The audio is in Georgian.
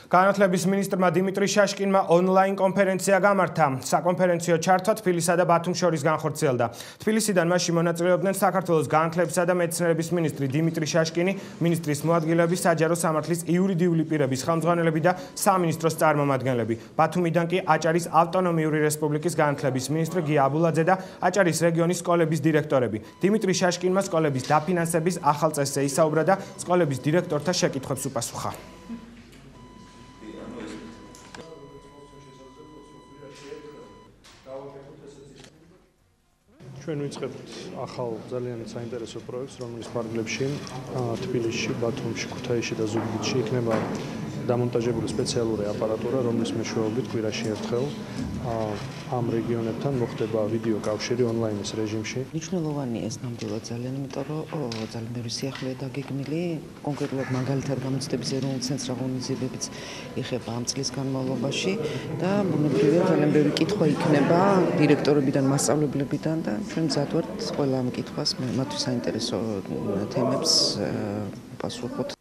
განათლების მინისტრმა დიმიტრი შაშკინმა ონლაინ კონფერენცია გამართა. საკონფერენციო ჩართვა თბილისსა და ბათუმს შორის განხორციელდა. თბილისიდან მასში მონაწილეობდნენ საქართველოს განათლებისა და მეცნიერების მინისტრი დიმიტრი შაშკინი, მინისტრის მოადგილეები, საჯარო სამართლის იურიდიული პირების ხელმძღვანელები და სამინისტროს წარმომადგენლები. ბათუმიდან კი აჭარის ავტონომიური რესპუბლიკის განათლების მინისტრი გია აბულაძე და აჭარის რეგიონის სკოლების დირექტორები. დიმიტრი შაშკინმა სკოლების დაფინანსების ახალ წესზე ისაუბრა და სკოლების დირექტორთა შეკითხვებს უპასუხა. ჩვენ ვიწყებთ ახალ ძალიან საინტერესო პროექტს, რომელიც ფარგლებში თბილისში, ბათუმში, ქუთაისში და ზუგდიდში იქნება დამონტაჟებული სპეციალური აპარატურა, რომლის მეშვეობით კვირაში ერთხელ ამ რეგიონებთან მოხდება ვიდეო კავშირი ონლაინის რეჟიმში. მნიშვნელოვანია ეს ნამდვილად ძალიან, იმიტომ რომ ძალიან ბევრი სიახლეა დაგეგმილი, კონკრეტულად მაგალითად გამოცდების ეროვნული ცენტრის ღონისძიებებიც იხება ამ წლის განმავლობაში და ბუნებრივია ძალიან ბევრი კითხვა იქნება დირექტორებიდან, მასწავლებლებიდან და ჩვენ მზად ვართ ყველა ამ კითხვას მათთვის საინტერესო თემებს პასუხობთ.